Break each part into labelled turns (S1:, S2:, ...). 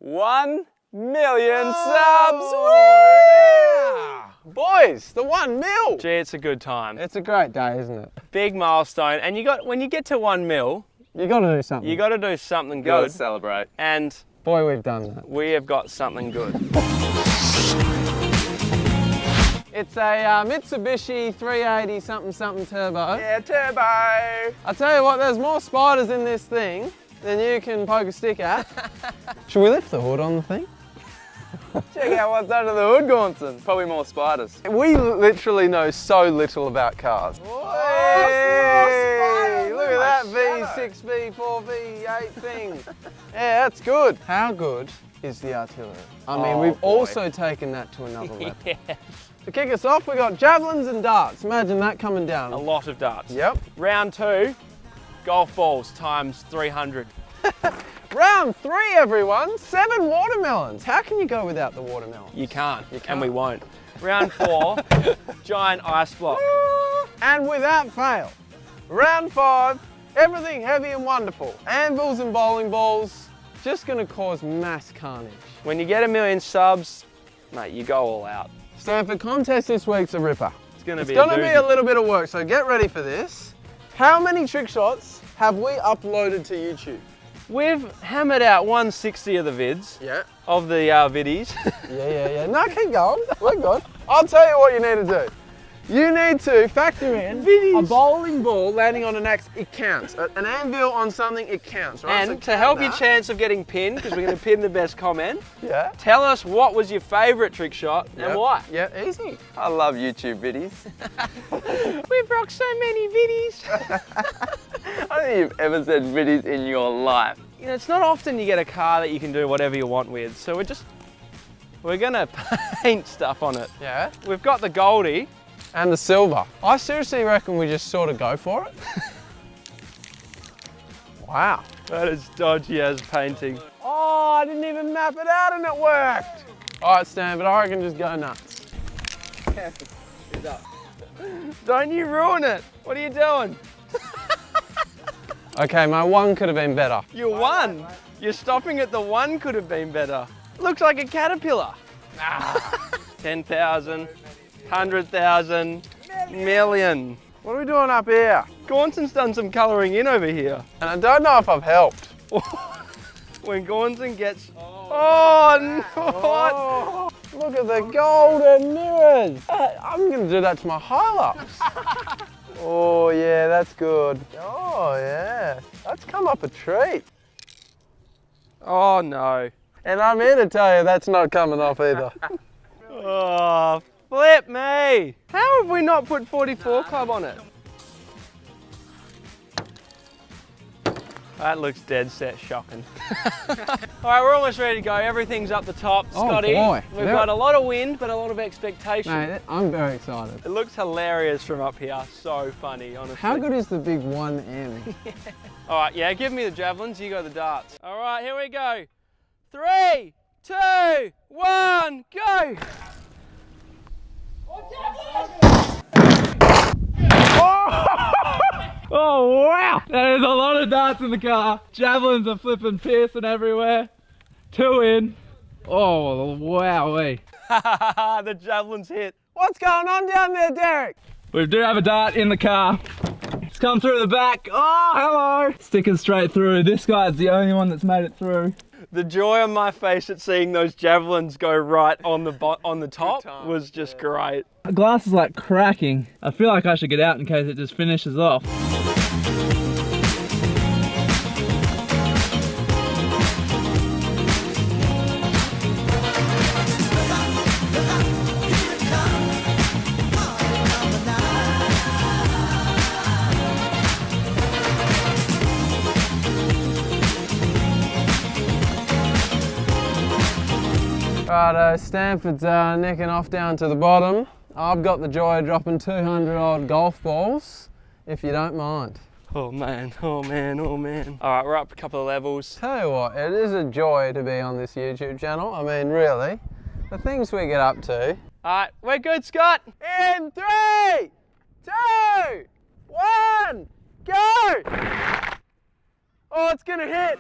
S1: 1 million subs!
S2: Yeah. Boys, the 1 mil!
S1: Gee, it's a good time.
S2: It's a great day, isn't it?
S1: Big milestone. And when you get to 1 mil,
S2: You got to do something.
S1: you got to do something
S3: Gotta
S1: good.
S3: celebrate.
S1: And
S2: Boy, we've done that.
S1: we have got something good.
S2: It's a Mitsubishi 380 something turbo.
S3: Yeah, turbo!
S2: I tell you what, there's more spiders in this thing than you can poke a stick at. Should we lift the hood on the thing?
S3: Check out what's under the hood, Gaunson. Probably more spiders.
S2: We literally know so little about cars. Hey, look at that V6V, 4V8 thing. Yeah, that's good. How good is the artillery? I mean, we've also taken that to another level.
S1: Yeah.
S2: To kick us off, we got javelins and darts. Imagine that coming down.
S1: A lot of darts.
S2: Yep.
S1: Round 2, golf balls times 300.
S2: Round 3, everyone. 7 watermelons. How can you go without the watermelon?
S1: You can't,
S2: You can't.
S1: and we won't. Round 4, giant ice block.
S2: And without fail. Round 5, everything heavy and wonderful. Anvils and bowling balls. Just gonna cause mass carnage.
S1: When you get 1 million subs, mate, you go all out.
S2: Stanford contest this week's a ripper.
S1: It's gonna be
S2: a little bit of work, so get ready for this. How many trick shots have we uploaded to YouTube?
S1: We've hammered out 160 of the vids,
S2: Yeah.
S1: of the viddies.
S2: Yeah. No, keep going. We're good. I'll tell you what you need to do. You need to factor in a bowling ball landing on an axe, it counts. An anvil on something, it counts, right?
S1: And
S2: So
S1: to help
S2: count
S1: your
S2: that.
S1: chance of getting pinned, because we're going to pin the best comment,
S2: Yeah.
S1: tell us what was your favourite trick shot and why.
S2: Yeah, easy.
S3: I love YouTube videos.
S1: We've rocked so many viddies.
S3: I don't think you've ever said videos in your life.
S1: You know, it's not often you get a car that you can do whatever you want with, so we're going to paint stuff on it.
S2: Yeah.
S1: We've got the Goldie.
S2: And the silver. I seriously reckon we just sort of go for it. Wow.
S1: That is dodgy as painting.
S2: Oh, I didn't even map it out and it worked. All right, Stan, but I reckon just go nuts.
S1: Don't you ruin it. What are you doing?
S2: Okay, my one could have been better.
S1: You won. You're stopping at the one could have been better. Looks like a caterpillar. 10,000, 100,000, million.
S2: What are we doing up here?
S1: Gauntson's done some colouring in over here.
S2: And I don't know if I've helped.
S1: When Gaunson gets... Oh, no!
S2: Oh, look at the golden mirrors. I'm going to do that to my Hilux. Oh, yeah, that's good. Oh, yeah. That's come up a treat.
S1: Oh, no.
S2: And I'm here to tell you that's not coming off either.
S1: Oh, flip me! How have we not put 44 Club on it? That looks dead set shocking. All right, we're almost ready to go. Everything's up the top. Scotty,
S2: boy.
S1: we've got a lot of wind, but a lot of expectation.
S2: Mate, I'm very excited.
S1: It looks hilarious from up here. So funny, honestly.
S2: How good is the big 1M?
S1: All right, yeah, give me the javelins, you go the darts. All right, here we go. 3, 2, 1, go!
S4: Oh wow! There's a lot of darts in the car. Javelins are flipping, piercing everywhere. 2 in. Oh wowee.
S1: The javelin's hit.
S2: What's going on down there, Derek?
S4: We do have a dart in the car. It's come through the back. Oh, hello! Sticking straight through. This guy's the only one that's made it through.
S1: The joy on my face at seeing those javelins go right on the top was just great.
S4: The glass is like cracking. I feel like I should get out in case it just finishes off.
S2: Righto, Stanford's necking off down to the bottom. I've got the joy of dropping 200 odd golf balls, if you don't mind.
S1: Oh man, oh man, oh man. All right, we're up a couple of levels.
S2: Tell you what, it is a joy to be on this YouTube channel. I mean, really, the things we get up to.
S1: All right, we're good, Scott.
S2: In 3, 2, 1, go! Oh, it's gonna hit.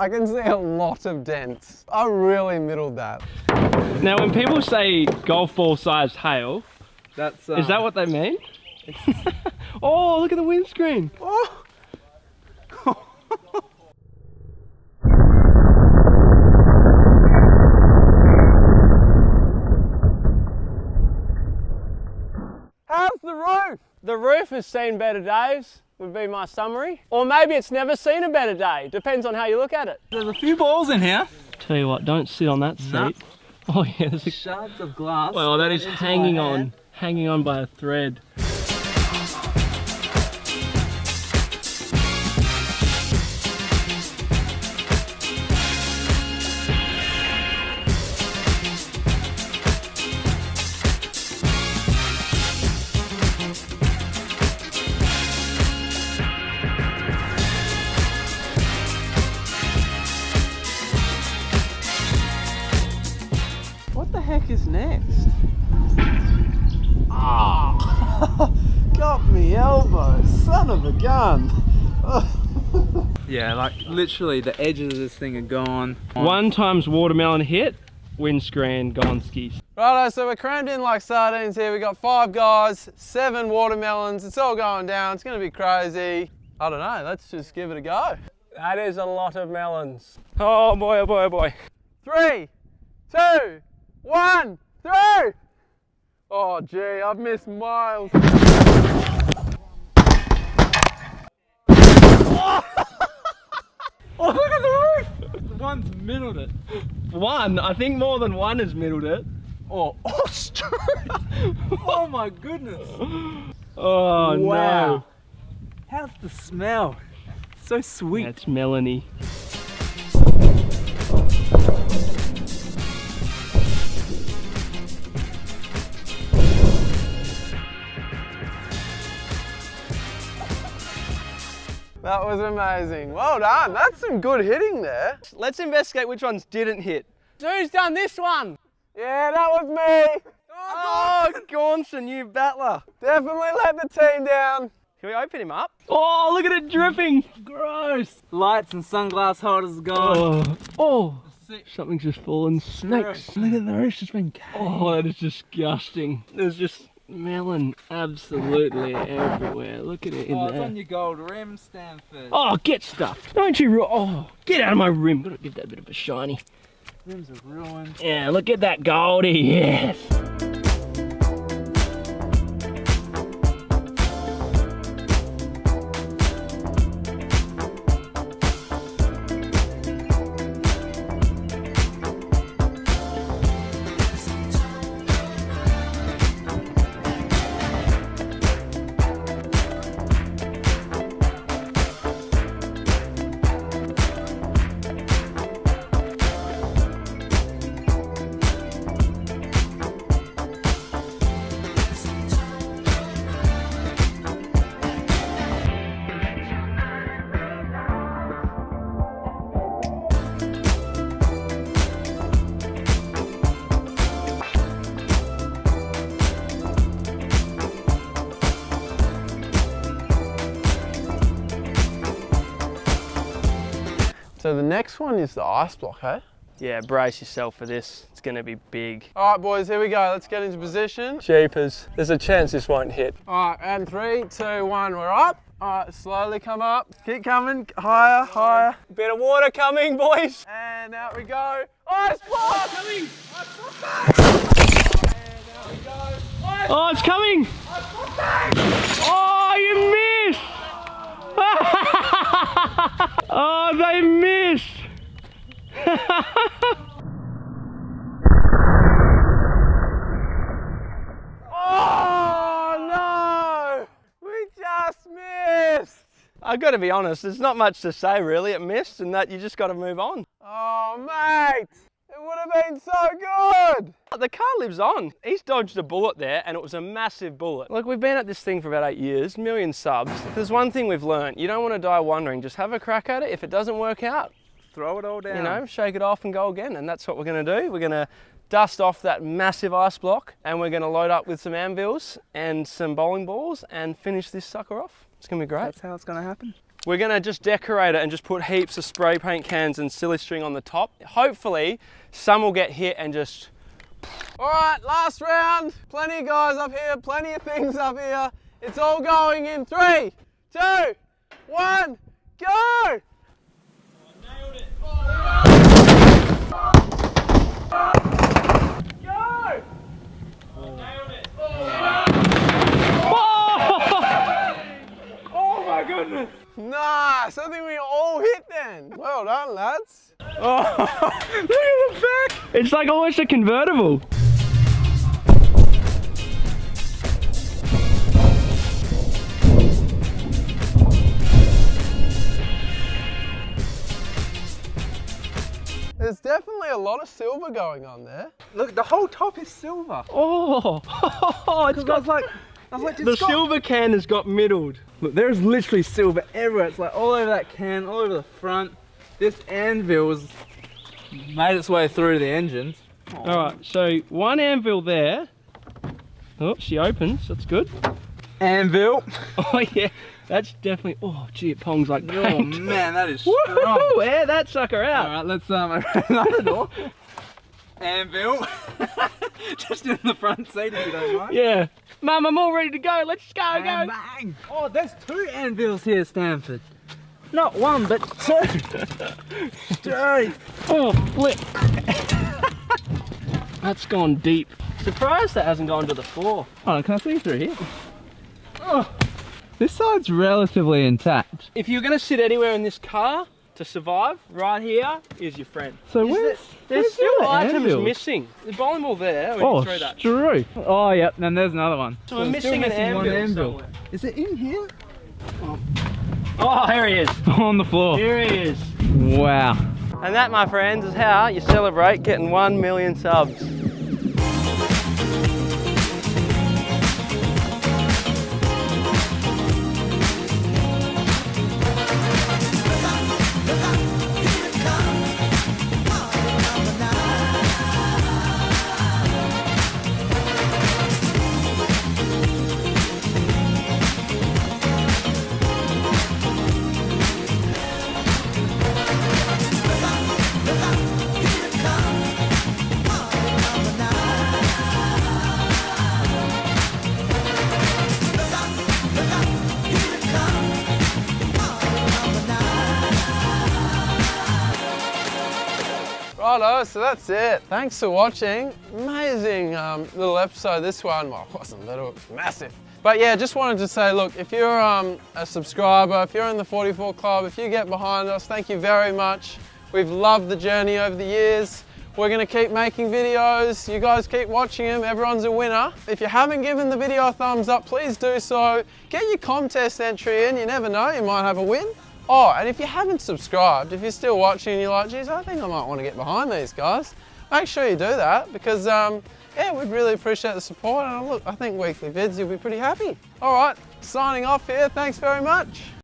S2: I can see a lot of dents. I really middled that.
S1: Now, when people say golf ball sized hail, is that what they mean? Oh, look at the windscreen.
S2: Oh. How's the roof?
S1: The roof has seen better days, would be my summary. Or maybe it's never seen a better day. Depends on how you look at it.
S4: There's a few balls in here.
S1: Tell you what, don't sit on that seat.
S4: No.
S1: Oh yeah, there's a...
S4: Shards of glass.
S1: Well, that is hanging on by a thread.
S4: What the heck is next?
S2: Ah! Got me elbow, son of a gun.
S4: Yeah, like literally the edges of this thing are gone.
S1: 1 times watermelon hit, windscreen gone skis.
S2: Righto, so we're crammed in like sardines here. We got 5 guys, 7 watermelons. It's all going down. It's gonna be crazy. I don't know, let's just give it a go.
S1: That is a lot of melons. Oh boy, oh boy, oh boy.
S2: 3, 2, 1, through! Oh gee, I've missed miles.
S1: Oh, look at the roof!
S4: One's middled it.
S1: One, I think more than one has middled it.
S2: Oh, straight.
S4: Oh my goodness.
S1: Oh
S4: Wow.
S1: no.
S4: How's the smell? So sweet.
S1: That's Melanie.
S2: That was amazing. Well done. That's some good hitting there.
S1: Let's investigate which ones didn't hit. Who's done this one?
S2: Yeah, that was me.
S1: Oh, Gaunson, you battler.
S2: Definitely let the team down.
S1: Can we open him up? Oh, look at it dripping. Gross.
S4: Lights and sunglass holders are gone.
S1: Oh, something's just fallen. Snakes.
S4: Look at the roof just been caved.
S1: Oh, that is disgusting. There's just melon absolutely everywhere. Look at it in
S4: It's
S1: there.
S4: on your gold rim, Stanford.
S1: Oh, get stuffed. Don't you, oh, get out of my rim. Gotta give that a bit of a shiny.
S4: Rims are ruined.
S1: Yeah, look at that Goldie, yes.
S2: So the next one is the ice block, hey?
S1: Yeah, brace yourself for this. It's gonna be big.
S2: All right, boys, here we go. Let's get into position.
S1: Jeepers, there's a chance this won't hit.
S2: All right, and 3, 2, 1, we're up. All right, slowly come up. Keep coming, higher, higher.
S1: Bit of water coming, boys.
S2: And out we go. Ice block!
S1: Coming.
S2: Ice block back! And out we go. Ice
S1: Oh, it's coming.
S2: block back!
S1: Oh, you missed. Oh, they missed.
S2: Oh no! We just missed!
S1: I've got to be honest, there's not much to say really. It missed and that you just got to move on.
S2: Oh mate! It would have been so good!
S1: The car lives on. He's dodged a bullet there and it was a massive bullet. Look, we've been at this thing for about 8 years, million subs. If there's one thing we've learned, you don't want to die wondering. Just have a crack at it. If it doesn't work out,
S4: Throw it all down.
S1: you know, shake it off and go again. And that's what we're going to do. We're going to dust off that massive ice block and we're going to load up with some anvils and some bowling balls and finish this sucker off. It's going to be great.
S4: That's how it's going to happen.
S1: we're gonna just decorate it and just put heaps of spray paint cans and silly string on the top. Hopefully, some will get hit and just...
S2: All right, last round. Plenty of guys up here, plenty of things up here. It's all going in 3, 2, 1, go!
S1: Nailed it.
S2: Go!
S1: Nailed it.
S4: Oh my goodness!
S2: Nice, I think we all hit then. Well done, lads.
S1: Oh, look at the back.
S4: It's like almost a convertible.
S2: There's definitely a lot of silver going on there.
S3: Look, the whole top is silver.
S1: Oh, it's got like... The silver can has got middled.
S4: Look, there's literally silver everywhere. It's like all over that can, all over the front. This anvil has made its way through the engines.
S1: All right, so one anvil there. Oh, she opens, that's good.
S4: Anvil.
S1: Oh yeah, that's definitely, oh gee, it pongs like
S4: Oh
S1: paint.
S4: man, that is strong.
S1: Woohoo, air that sucker out.
S4: All right, let's open the door. Anvil. Just in the front seat if you don't mind.
S1: Yeah. Mum, I'm all ready to go, let's go,
S4: And
S1: go.
S4: bang. Oh, there's 2 anvils here, Stanford. Not 1, but 2. 3.
S1: Oh, flip. That's gone deep. Surprised that hasn't gone to the floor.
S4: Oh, can I see through here? Oh, this side's relatively intact.
S1: If you're gonna sit anywhere in this car to survive, right here is your friend.
S4: So
S1: There's
S4: where's
S1: still
S4: the
S1: items
S4: anvil?
S1: missing. The bowling ball there, we
S4: Oh,
S1: throw that.
S4: true. Oh, yep, and there's another one.
S1: So we're
S4: still
S1: missing an
S4: one
S1: anvil somewhere.
S4: Is it in here?
S1: Oh, here he is.
S4: On the floor.
S1: Here he is.
S4: Wow.
S1: And that, my friends, is how you celebrate getting 1 million subs.
S2: Righto, so that's it. Thanks for watching. Amazing little episode, this one. Well, it wasn't little, it was massive. But yeah, just wanted to say, look, if you're a subscriber, if you're in the 44 Club, if you get behind us, thank you very much. We've loved the journey over the years. We're gonna keep making videos. You guys keep watching them, everyone's a winner. If you haven't given the video a thumbs up, please do so. Get your contest entry in, you never know, you might have a win. Oh, and if you haven't subscribed, if you're still watching and you're like, geez, I think I might want to get behind these guys, make sure you do that because, yeah, we'd really appreciate the support. And look, I think weekly vids, you'll be pretty happy. All right, signing off here. Thanks very much.